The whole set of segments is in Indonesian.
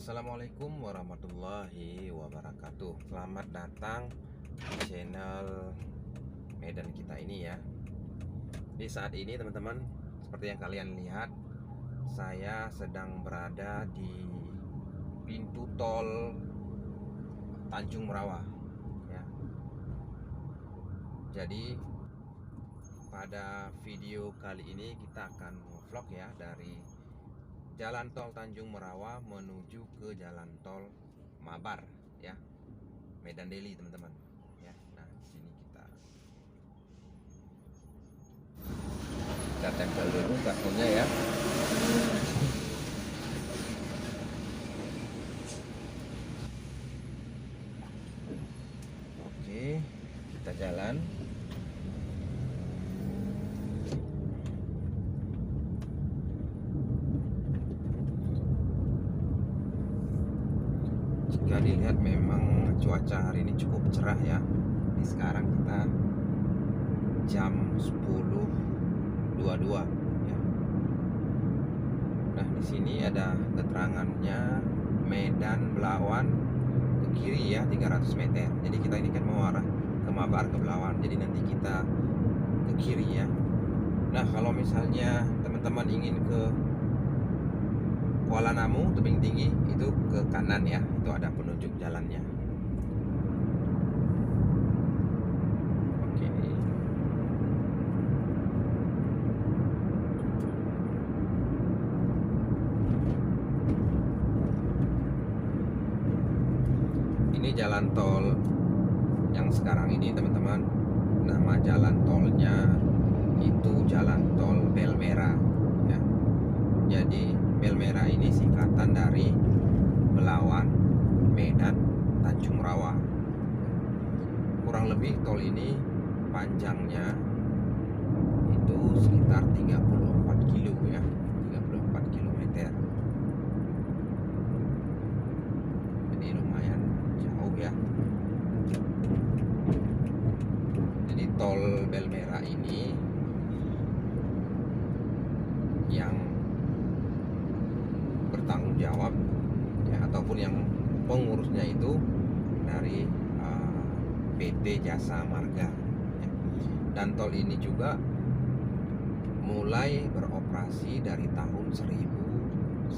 Assalamualaikum warahmatullahi wabarakatuh. Selamat datang di channel Medan kita ini ya. Di saat ini teman-teman, seperti yang kalian lihat, saya sedang berada di pintu tol Tanjung Merawa ya. Jadi pada video kali ini kita akan vlog ya dari Jalan Tol Tanjung Merawa menuju ke Jalan Tol Mabar ya, Medan Deli teman-teman ya. Nah, di sini kita tempel dulu kartunya ya. Oke, kita jalan. Jika dilihat memang cuaca hari ini cukup cerah ya. Ini sekarang kita jam 10.22 ya. Nah, di sini ada keterangannya Medan Belawan ke kiri ya 300 meter. Jadi kita ini kan mau arah ke Mabar ke Belawan. Jadi nanti kita ke kiri ya. Nah, kalau misalnya teman-teman ingin ke Kuala Namu Tebing Tinggi itu ke kanan ya, itu ada penunjuk jalannya. Oke. Ini jalan tol yang sekarang ini teman-teman, nama jalan tolnya itu Jalan Tol Belmera ya. Jadi Belmera ini singkatan dari Belawan, Medan, Tanjung Merawa. Kurang lebih tol ini panjangnya itu sekitar 34 kilo ya, 34 kilometer. Jadi lumayan jauh ya. Jadi tol Belmera ini yang bertanggung jawab ya, ataupun yang pengurusnya itu dari PT Jasa Marga ya. Dan tol ini juga mulai beroperasi dari tahun 1986.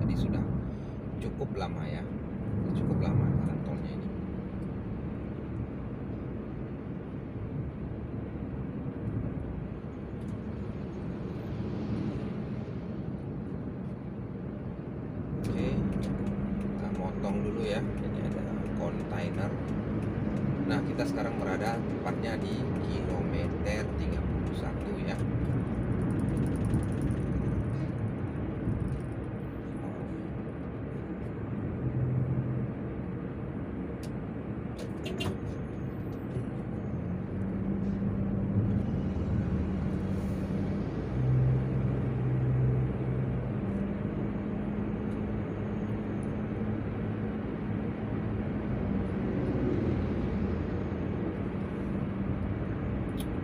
Jadi sudah cukup lama ya, cukup lama jalan tolnya ini. Potong dulu ya, ini ada kontainer. Nah, kita sekarang berada tepatnya di kilometer 31 ya.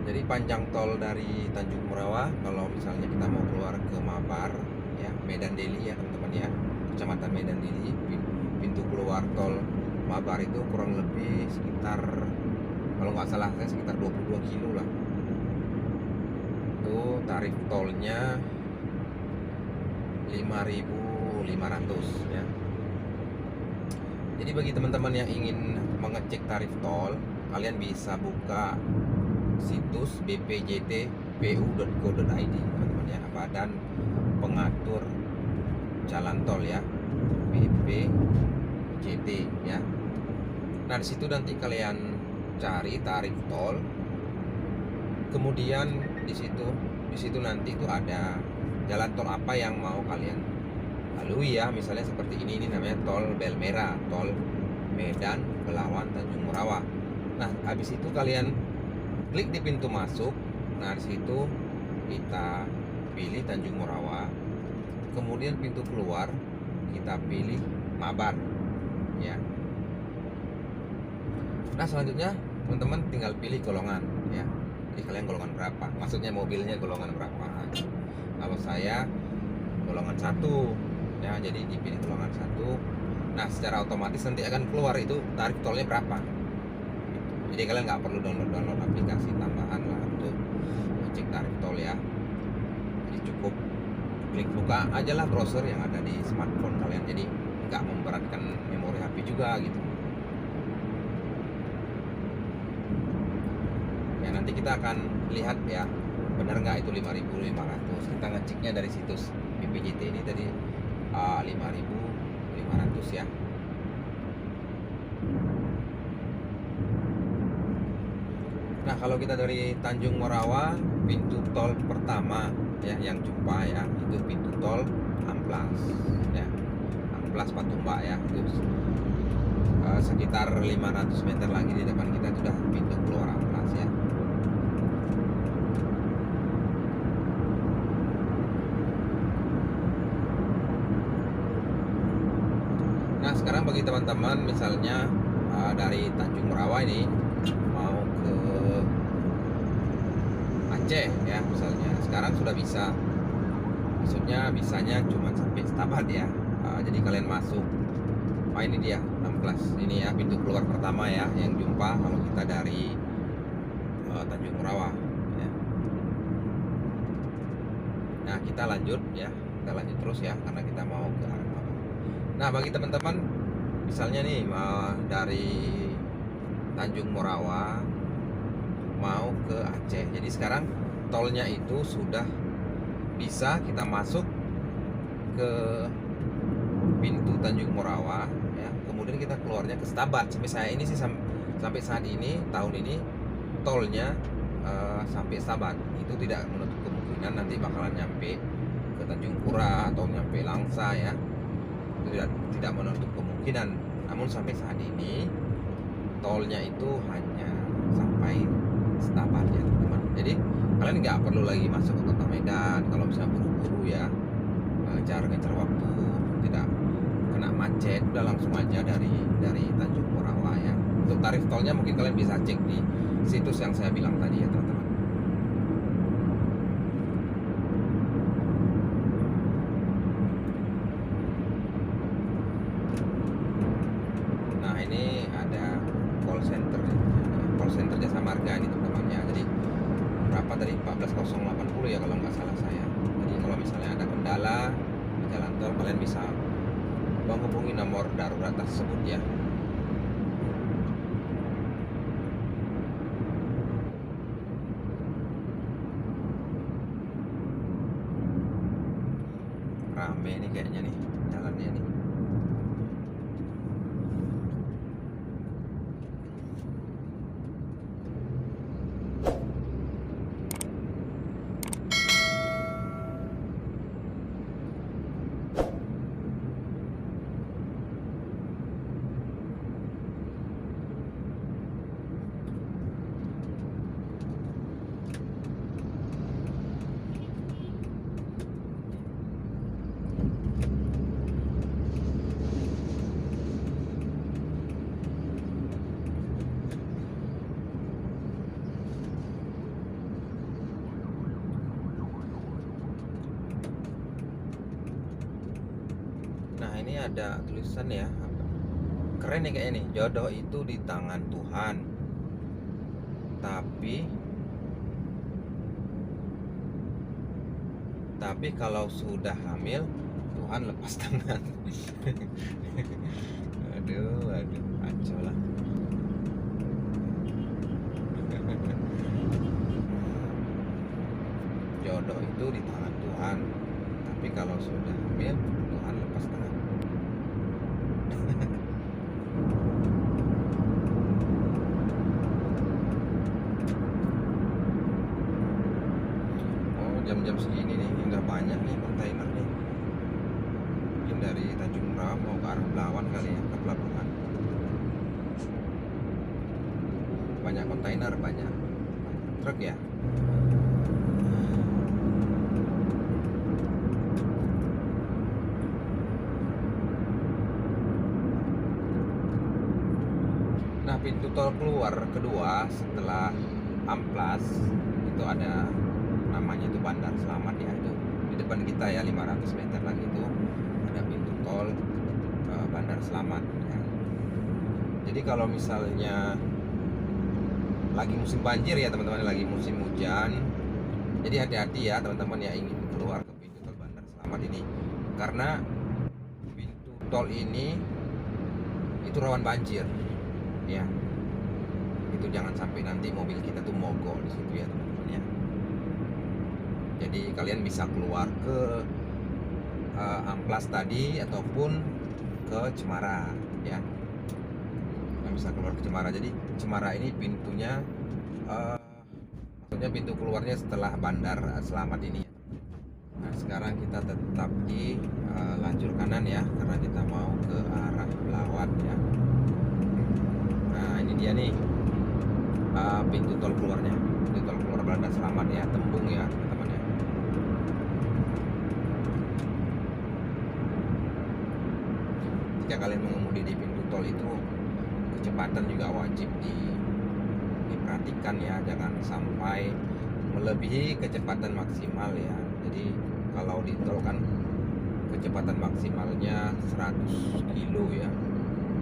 Jadi panjang tol dari Tanjung Merawa, kalau misalnya kita mau keluar ke Mabar ya, Medan Deli ya teman-teman ya, Kecamatan Medan Deli, pintu keluar tol Mabar itu kurang lebih sekitar, kalau nggak salah saya sekitar 22 kilo lah. Itu tarif tolnya 5.500 ya. Jadi bagi teman-teman yang ingin mengecek tarif tol, kalian bisa buka situs bpjtpu.go.id teman-teman ya, Badan Pengatur Jalan Tol ya, BPJT ya. Nah, di situ nanti kalian cari tarif tol. Kemudian di situ nanti itu ada jalan tol apa yang mau kalian lalui ya. Misalnya seperti ini namanya tol Belmera, tol Medan Belawan Tanjung Merawa. Nah, habis itu kalian klik di pintu masuk. Nah, di situ kita pilih Tanjung Merawa. Kemudian pintu keluar kita pilih Mabar ya. Nah, selanjutnya teman-teman tinggal pilih golongan ya. Jadi kalian golongan berapa? Maksudnya mobilnya golongan berapa? Kalau saya golongan 1 ya. Jadi dipilih golongan 1. Nah, secara otomatis nanti akan keluar itu tarif tolnya berapa. Jadi kalian nggak perlu download aplikasi tambahan lah untuk cek tarif tol ya. Jadi cukup klik buka aja lah browser yang ada di smartphone kalian. Jadi nggak memberatkan memori HP juga gitu. Ya, nanti kita akan lihat ya, benar nggak itu 5.500. Kita ngeceknya dari situs BPJT ini tadi 5.500 ya. Nah, kalau kita dari Tanjung Morawa, pintu tol pertama ya yang jumpa ya, itu pintu tol Amplas ya. Amplas Patumbak ya. Itu sekitar 500 meter lagi di depan kita sudah pintu keluar Amplas ya. Nah, sekarang bagi teman-teman misalnya dari Tanjung Morawa ini mau ke Aceh ya misalnya, sekarang sudah bisa, maksudnya bisanya cuma sampai Setabat ya. Jadi kalian masuk, ini dia 16 ini ya, pintu keluar pertama ya yang jumpa kalau kita dari Tanjung Morawa ya. Nah, kita lanjut ya, kita lanjut terus ya karena kita mau ke arah bawah. Nah, bagi teman-teman misalnya nih dari Tanjung Morawa mau ke Aceh, jadi sekarang tolnya itu sudah bisa kita masuk ke pintu Tanjung Morawa ya, kemudian kita keluarnya ke Setabat. Sampai saya ini sih sampai saat ini tahun ini tolnya sampai Setabat. Itu tidak menutup kemungkinan nanti bakalan nyampe ke Tanjung Pura atau nyampe Langsa ya. Itu tidak menutup kemungkinan. Namun sampai saat ini tolnya itu hanya sampai Setabat ya teman-teman. Jadi kalian nggak perlu lagi masuk ke kota Medan kalau misalnya buru-buru ya, ngejar waktu, tidak kena macet, udah langsung aja dari Tanjung Morawa ya. Untuk tarif tolnya mungkin kalian bisa cek di situs yang saya bilang tadi ya teman-teman. Nah, ini ada call center Jasa Marga ini teman-teman ya. Jadi berapa tadi 14.080 ya kalau nggak salah saya. Jadi kalau misalnya ada kendala di jalan tol, kalian bisa menghubungi nomor darurat tersebut ya. Rame nih kayaknya nih jalannya nih. Nah, ini ada tulisan ya, keren nih kayaknya nih, jodoh itu di tangan Tuhan, tapi kalau sudah hamil Tuhan lepas tangan. aduh kacau lah. Jodoh itu di tangan Tuhan, tapi kalau sudah hamil Tuhan lepas tangan. Oh, jam-jam segini nih udah banyak nih kontainer nih. Mungkin dari Tanjung Morawa mau ke arah Belawan kali ya, ke pelabuhan. Banyak kontainer, banyak truk ya. Nah, pintu tol keluar kedua setelah Amplas itu ada namanya itu Bandar Selamat ya, itu di depan kita ya, 500 meter lagi itu ada ada pintu tol Bandar Selamat ya. Jadi kalau misalnya lagi musim banjir ya teman-teman, lagi musim hujan, jadi hati-hati ya teman-teman ya ingin keluar ke pintu tol Bandar Selamat ini, karena pintu tol ini itu rawan banjir ya. Itu jangan sampai nanti mobil kita tuh mogok di situ ya teman-teman ya. Jadi kalian bisa keluar ke Amplas tadi ataupun ke Cemara ya. Kalian bisa keluar ke Cemara. Jadi Cemara ini pintunya maksudnya pintu keluarnya setelah Bandar Selamat ini ya. Nah sekarang kita tetap di lajur kanan ya, karena kita mau ke arah Belawan ya. Nah ini dia nih pintu tol keluarnya, pintu tol keluar Bandar Selamat ya, Tembung ya teman-teman ya. Jika kalian mengemudi di pintu tol itu, kecepatan juga wajib diperhatikan ya, jangan sampai melebihi kecepatan maksimal ya. Jadi kalau di tol kan kecepatan maksimalnya 100 kilo ya,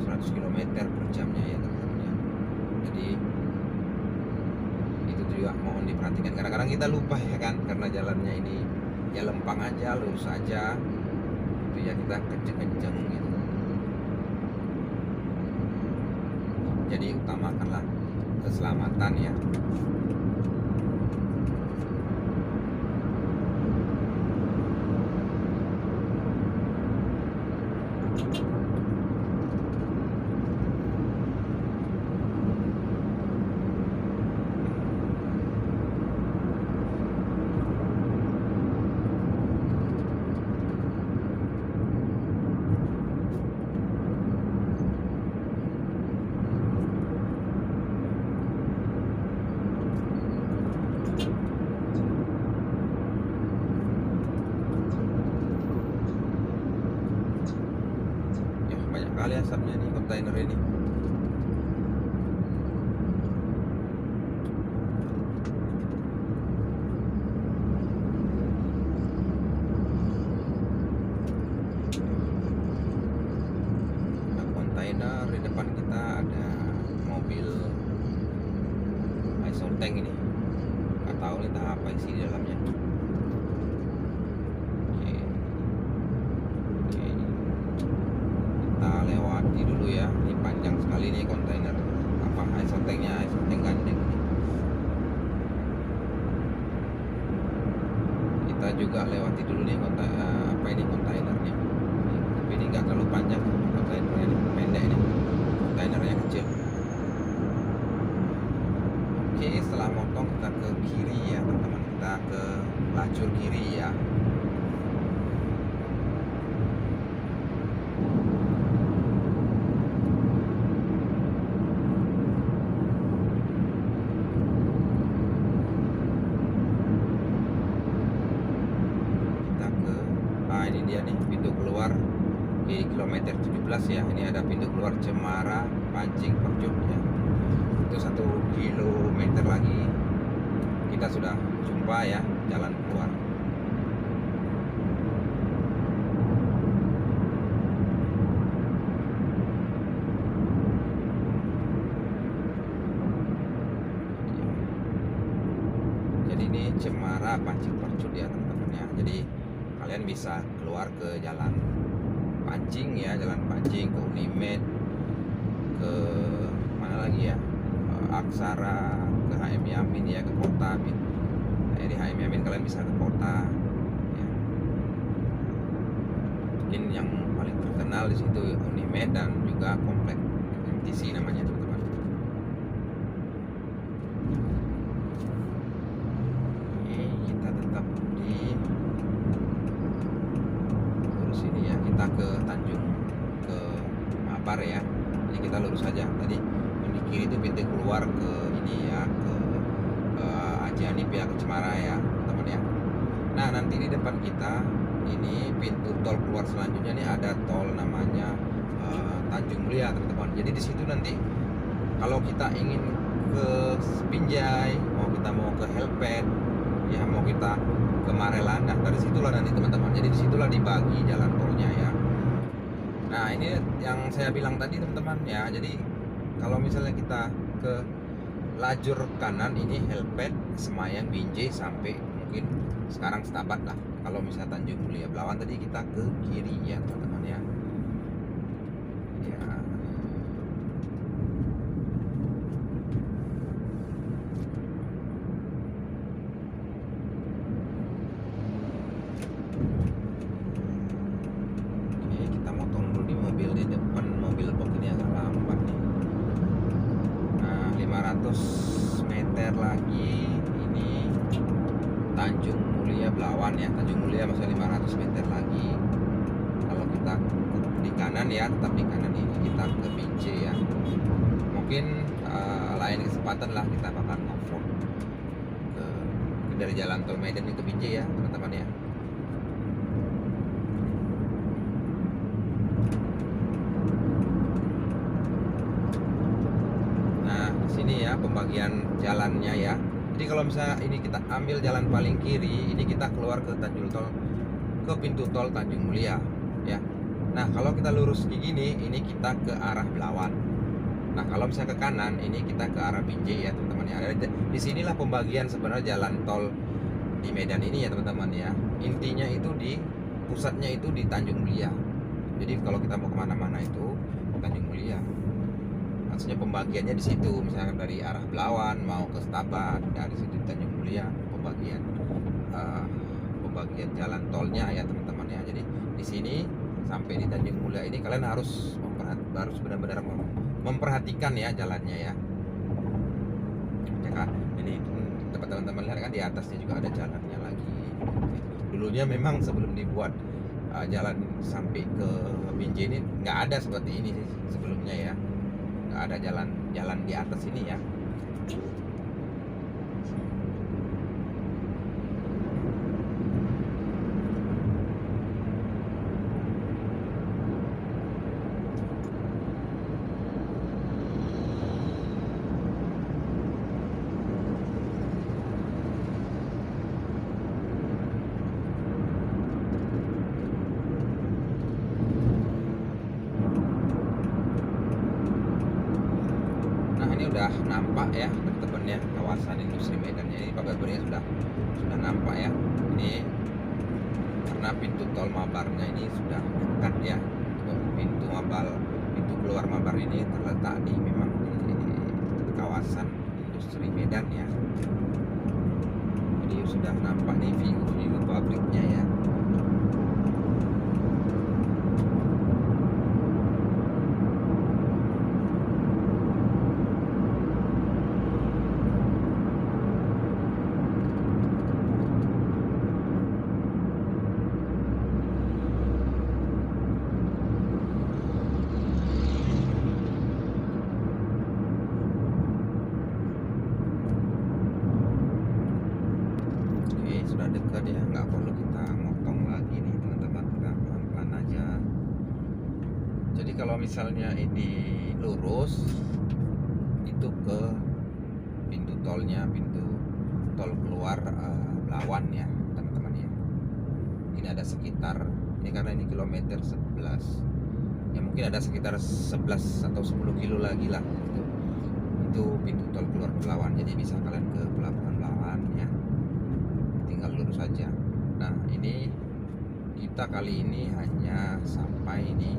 100 km per jamnya ya teman-teman ya. Jadi itu juga mohon diperhatikan, kadang-kadang kita lupa ya kan, karena jalannya ini ya lempang aja, lurus aja, itu ya kita kenceng-kenceng gitu. Jadi utamakanlah keselamatan ya. Kali asapnya nih kontainer ini. Ada kontainer di depan kita, ada mobil iso tank ini. Nggak tahu nih apa isi di dalamnya. Kita lewati dulu ya, ini panjang sekali nih kontainer apa iso tanknya, iso tank gandeng. Kita juga lewati dulu nih kontainernya. Tapi ini nggak terlalu panjang kontainernya, ini pendek ini, kontainernya kecil. Oke, setelah motong kita ke kiri ya teman-teman, kita ke lajur kiri ya. Ini dia nih pintu keluar di kilometer 17 ya. Ini ada pintu keluar Cemara Pancing Percut ya. Itu 1 kilometer lagi kita sudah jumpa ya jalan keluar. Jadi ini Cemara Pancing Percut ya teman-teman ya. Jadi kalian bisa keluar ke jalan Pancing ya, jalan Pancing ke Unimed, ke mana lagi ya, Aksara, ke HM Yamin ya, ke kota. Di HM Yamin kalian bisa ke kota ya. Mungkin yang paling terkenal di situ Unimed dan juga komplek MTC namanya teman-teman. Kita tetap di sini ya, kita ke Tanjung, ke Mabar ya. Jadi kita lurus saja. Tadi di kiri itu pintu keluar ke ini ya, ke Haji Hanif ya, ke Cemara ya teman ya. Nah nanti di depan kita ini pintu tol keluar selanjutnya nih, ada tol namanya Tanjung Mulia teman-teman. Jadi di situ nanti kalau kita ingin ke Binjai, kita mau ke Helpet ya, mau kita ke Marelan, nah dari situlah nanti teman-teman. Jadi disitulah dibagi jalan tolnya ya. Nah, ini yang saya bilang tadi teman-teman ya. Jadi kalau misalnya kita ke lajur kanan ini Helpet, Semayang, Binjai sampai mungkin sekarang Stabat lah. Kalau misalnya Tanjung Mulia Belawan tadi kita ke kiri ya teman-teman ya. Ya. Oke, kita motong dulu di mobil di depan, mobil box ini agak lambat nih. Nah, 500 meter lagi ini Tanjung Mulia Belawan ya. Tanjung Mulia masih 500 meter lagi. Kalau kita di kanan ya, tetap di kanan ini kita ke Binjai ya. Mungkin lain kesempatan lah kita bakal offroad ke dari jalan tol Medan ke Binjai ya teman-teman ya. Nah, sini ya pembagian jalannya ya. Jadi kalau misalnya ini kita ambil jalan paling kiri, ini kita keluar ke pintu tol Tanjung Mulia ya. Nah, kalau kita lurus kayak gini, ini kita ke arah Belawan. Nah, kalau misalnya ke kanan, ini kita ke arah Binjai ya teman-teman ya. Di sinilah pembagian sebenarnya jalan tol di Medan ini ya teman-teman ya. Intinya itu pusatnya itu di Tanjung Mulia. Jadi kalau kita mau kemana-mana itu Tanjung Mulia. Maksudnya pembagiannya di situ, misalnya dari arah Belawan mau ke Stabat, dari situ Tanjung Mulia pembagian jalan tolnya ya teman-teman ya. Jadi di sini sampai di Tanjung Mulia ini kalian harus benar-benar memperhatikan ya jalannya ya. Ya kan? Ini tempat teman-teman lihat kan di atasnya juga ada jalannya lagi. Dulunya memang sebelum dibuat jalan sampai ke Binjai ini nggak ada seperti ini sih sebelumnya ya. Nggak ada jalan di atas ini ya. Udah nampak ya teman-teman ya, kawasan industri Medan ini pagar-pagarnya sudah nampak ya. Ini karena pintu tol Mabarnya ini sudah dekat ya. Pintu keluar Mabar ini terletak memang di kawasan industri Medan ya. Jadi sudah nampak nih view pabriknya ya. Sudah dekat ya, nggak perlu kita motong lagi nih teman-teman, kita pelan-pelan aja. Jadi kalau misalnya ini lurus itu ke pintu tol keluar Belawan ya teman-teman ya. Ini ada sekitar, ini karena ini kilometer 11 ya, mungkin ada sekitar 11 atau 10 kilo lagi lah itu pintu tol keluar Belawan. Jadi bisa kalian ke pelabuhan Belawan ya, tinggal lurus saja. Nah, ini kita kali ini hanya sampai di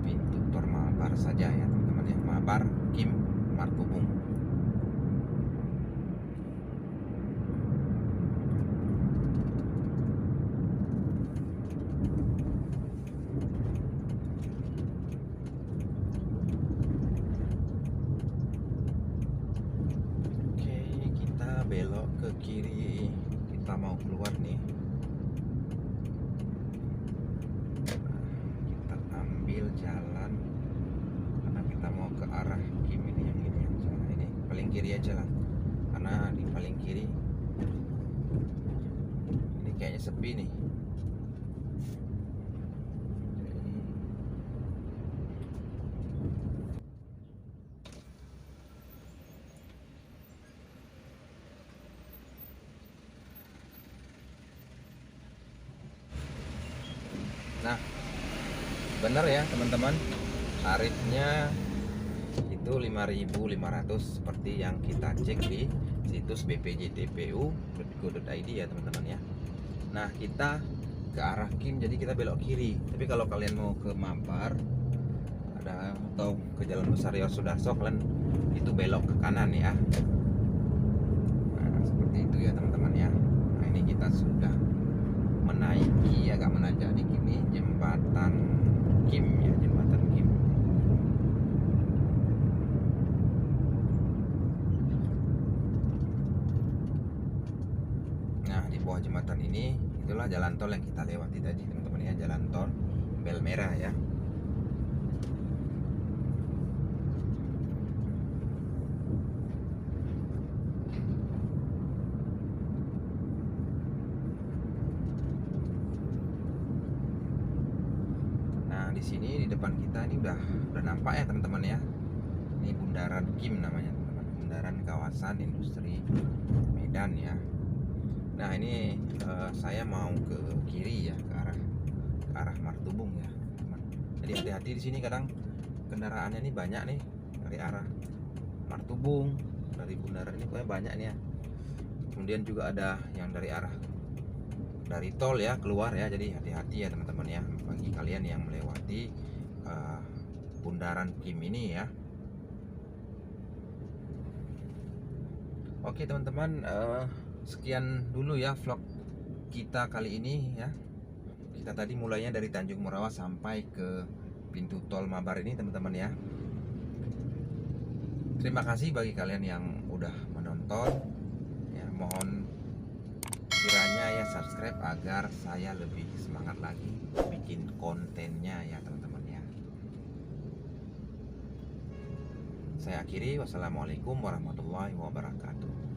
pintu tol Mabar saja ya teman-teman ya. Mabar Kim Martubung. Oke, kita belok ke kiri, kita mau keluar nih. Kita ambil jalan karena kita mau ke arah Kim ini, yang ini paling kiri aja lah, karena di paling kiri ini kayaknya sepi nih. Nah, bener ya teman-teman, tarifnya itu 5.500 seperti yang kita cek di situs bpjtpu.go.id ya teman-teman ya. Nah kita ke arah Kim, jadi kita belok kiri. Tapi kalau kalian mau ke Mampar ada atau ke Jalan Besar Yosudarso, kalian itu belok ke kanan ya. Nah seperti itu ya teman-teman ya. Nah ini kita sudah menaiki agak menanjak dikit nih jembatan Kim ya, jembatan Kim. Nah di bawah jembatan ini itulah jalan tol yang kita lewati tadi teman-teman ya, jalan tol Belmera ya. Nah di sini di depan kita ini udah nampak ya teman-teman ya. Ini bundaran Kim namanya teman-teman, bundaran kawasan industri Medan ya. Nah ini saya mau ke kiri ya, ke arah Martubung ya teman. Jadi hati-hati di sini, kadang kendaraannya ini banyak nih dari arah Martubung, dari bundaran ini pokoknya banyak nih ya. Kemudian juga ada yang dari tol ya keluar ya, jadi hati-hati ya teman-teman ya bagi kalian yang melewati bundaran Kim ini ya. Oke teman-teman, sekian dulu ya vlog kita kali ini ya. Kita tadi mulainya dari Tanjung Morawa sampai ke pintu tol Mabar ini teman-teman ya. Terima kasih bagi kalian yang udah menonton ya. Mohon kiranya ya subscribe agar saya lebih semangat lagi bikin kontennya ya teman-teman ya. Saya akhiri, wassalamualaikum warahmatullahi wabarakatuh.